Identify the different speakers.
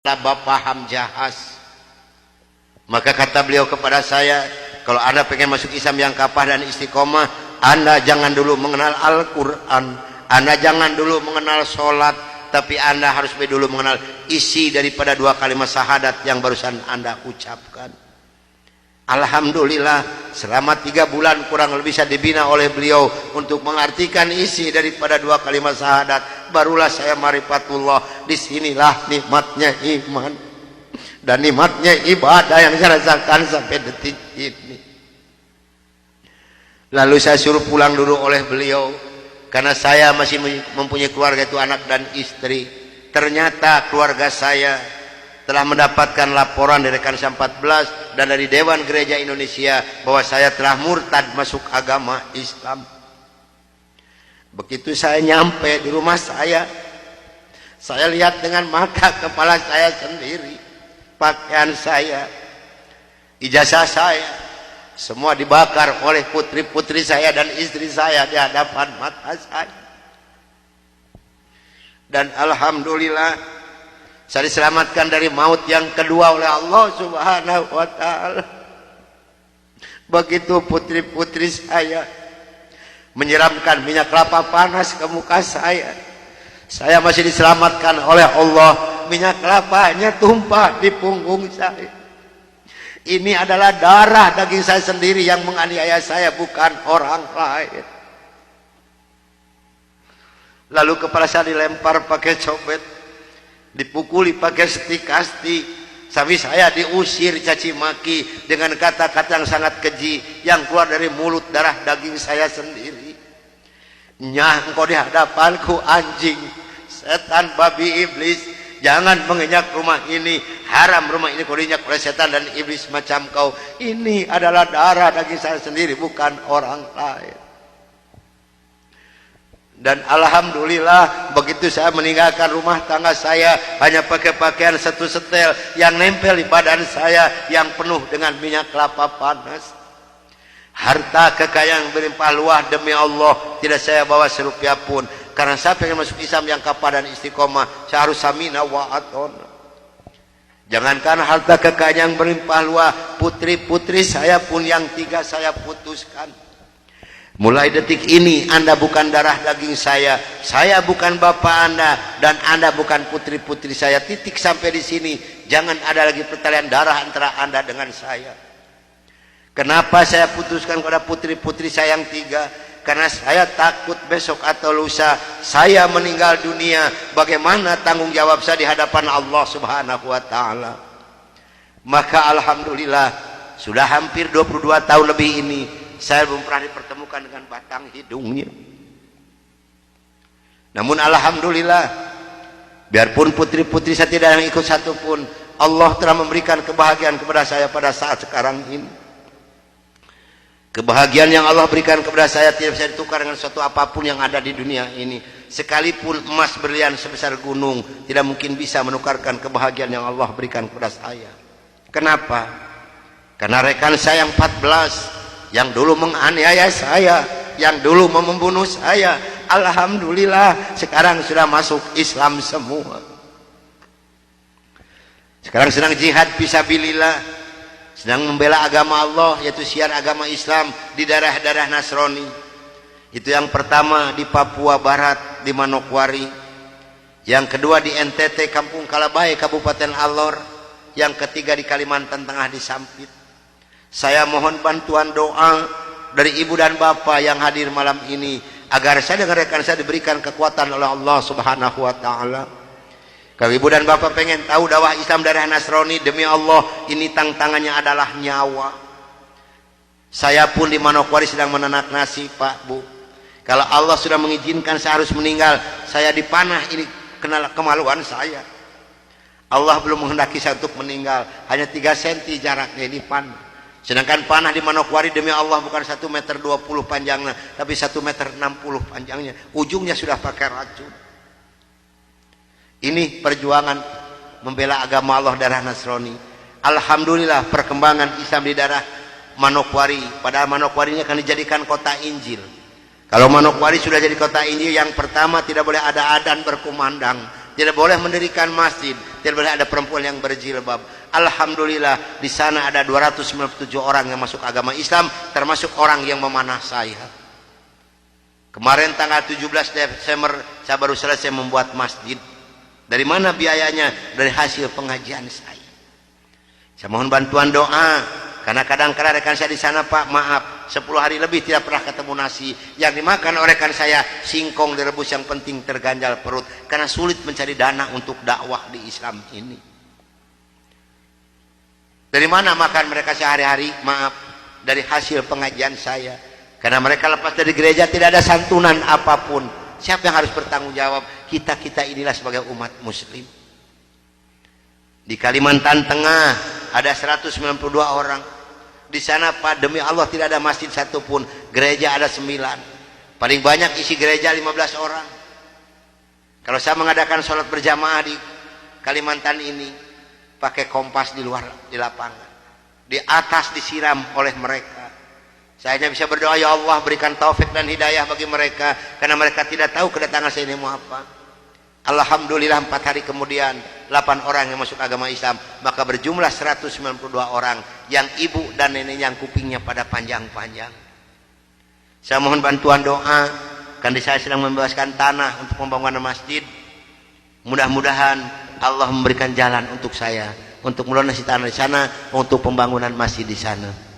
Speaker 1: Bapak Hamjahas. Maka kata beliau kepada saya, kalau Anda pengen masuk Islam yang kapah dan istiqomah, Anda jangan dulu mengenal Al-Quran, Anda jangan dulu mengenal sholat, tapi Anda harus dulu mengenal isi daripada dua kalimat syahadat yang barusan Anda ucapkan. Alhamdulillah, selama 3 bulan kurang lebih saya dibina oleh beliau untuk mengartikan isi daripada dua kalimat syahadat. Barulah saya marifatullah. Disinilah nikmatnya iman dan nikmatnya ibadah yang saya rasakan sampai detik ini. Lalu saya suruh pulang dulu oleh beliau, karena saya masih mempunyai keluarga, itu anak dan istri. Ternyata keluarga saya telah mendapatkan laporan dari Kansa 14 dan dari Dewan Gereja Indonesia bahwa saya telah murtad masuk agama Islam. Begitu saya nyampe di rumah saya lihat dengan mata kepala saya sendiri, pakaian saya, ijazah saya, semua dibakar oleh putri-putri saya dan istri saya di hadapan mata saya. Dan alhamdulillah, saya diselamatkan dari maut yang kedua oleh Allah Subhanahu wa ta'ala. Begitu putri-putri saya menyiramkan minyak kelapa panas ke muka saya masih diselamatkan oleh Allah. Minyak kelapanya tumpah di punggung saya. Ini adalah darah daging saya sendiri yang menganiaya saya, bukan orang lain. Lalu kepala saya dilempar pakai cobek, dipukuli pakai setikasti, sampai saya diusir caci maki dengan kata-kata yang sangat keji yang keluar dari mulut darah daging saya sendiri. Nyah, engkau di hadapanku anjing, setan, babi, iblis, jangan menginjak rumah ini, haram rumah ini kau diinjak oleh setan dan iblis macam kau. Ini adalah darah daging saya sendiri, bukan orang lain. Dan alhamdulillah, begitu saya meninggalkan rumah tangga saya, hanya pakai pakaian satu setel yang nempel di badan saya yang penuh dengan minyak kelapa panas. Harta kekayaan yang berlimpah luah, demi Allah tidak saya bawa serupiah pun, karena saya pengen masuk Islam yang kapah dan istiqomah. Saya harus samina wa atona. Jangankan harta kekayaan yang berlimpah luah, putri-putri saya pun yang 3 saya putuskan. Mulai detik ini Anda bukan darah daging saya bukan bapak Anda, dan Anda bukan putri-putri saya. Titik sampai di sini. Jangan ada lagi pertalian darah antara Anda dengan saya. Kenapa saya putuskan kepada putri-putri saya yang 3? Karena saya takut besok atau lusa saya meninggal dunia, bagaimana tanggung jawab saya di hadapan Allah Subhanahu wa ta'ala. Maka alhamdulillah, sudah hampir 22 tahun lebih ini saya belum pernah dipertemukan dengan batang hidungnya. Namun alhamdulillah, biarpun putri-putri saya tidak yang ikut satu pun, Allah telah memberikan kebahagiaan kepada saya pada saat sekarang ini. Kebahagiaan yang Allah berikan kepada saya tidak bisa ditukar dengan suatu apapun yang ada di dunia ini. Sekalipun emas berlian sebesar gunung tidak mungkin bisa menukarkan kebahagiaan yang Allah berikan kepada saya. Kenapa? Karena rekan saya yang 14 yang dulu menganiaya saya, yang dulu membunuh saya, alhamdulillah sekarang sudah masuk Islam semua. Sekarang sedang jihad fisabilillah, sedang membela agama Allah, yaitu siar agama Islam di daerah-daerah Nasrani. Itu yang pertama di Papua Barat, di Manokwari. Yang kedua di NTT, Kampung Kalabai, Kabupaten Alor. Yang ketiga di Kalimantan Tengah, di Sampit. Saya mohon bantuan doa dari ibu dan bapak yang hadir malam ini, agar saya dengan rekan saya diberikan kekuatan oleh Allah Subhanahu wa ta'ala. Kalau ibu dan bapak pengen tahu dakwah Islam daerah Nasrani, demi Allah ini tantangannya adalah nyawa. Saya pun di Manokwari sedang menanak nasi, Pak, Bu. Kalau Allah sudah mengizinkan saya harus meninggal, saya dipanah, ini kemaluan saya. Allah belum menghendaki saya untuk meninggal, hanya 3 cm jaraknya ini panah. Sedangkan panah di Manokwari demi Allah bukan 1,20 meter panjangnya, tapi 1,60 meter panjangnya. Ujungnya sudah pakai racun. Ini perjuangan membela agama Allah daerah Nasrani. Alhamdulillah perkembangan Islam di daerah Manokwari. Padahal Manokwari ini akan dijadikan kota Injil. Kalau Manokwari sudah jadi kota Injil, yang pertama tidak boleh ada adzan berkumandang, tidak boleh mendirikan masjid, tidak boleh ada perempuan yang berjilbab. Alhamdulillah di sana ada 297 orang yang masuk agama Islam, termasuk orang yang memanah saya. Kemarin tanggal 17 Desember saya baru selesai membuat masjid. Dari mana biayanya? Dari hasil pengajian saya. Saya mohon bantuan doa, karena kadang-kadang rekan saya di sana, Pak, maaf, 10 hari lebih tidak pernah ketemu nasi. Yang dimakan oleh rekan saya singkong direbus, yang penting terganjal perut, karena sulit mencari dana untuk dakwah di Islam ini. Dari mana makan mereka sehari-hari? Maaf, dari hasil pengajian saya. Karena mereka lepas dari gereja tidak ada santunan apapun. Siapa yang harus bertanggung jawab? Kita inilah sebagai umat muslim. Di Kalimantan Tengah ada 192 orang. Di sana, Pak, demi Allah tidak ada masjid satupun. Gereja ada 9. Paling banyak isi gereja 15 orang. Kalau saya mengadakan sholat berjamaah di Kalimantan ini, pakai kompas di luar, di lapangan. Di atas disiram oleh mereka. Saya hanya bisa berdoa, ya Allah berikan taufik dan hidayah bagi mereka, karena mereka tidak tahu kedatangan saya ini mau apa. Alhamdulillah 4 hari kemudian 8 orang yang masuk agama Islam, maka berjumlah 192 orang yang ibu dan neneknya yang kupingnya pada panjang-panjang. Saya mohon bantuan doa, karena saya sedang membebaskan tanah untuk pembangunan masjid. Mudah-mudahan Allah memberikan jalan untuk saya untuk melunasi tanah di sana, untuk pembangunan masjid di sana.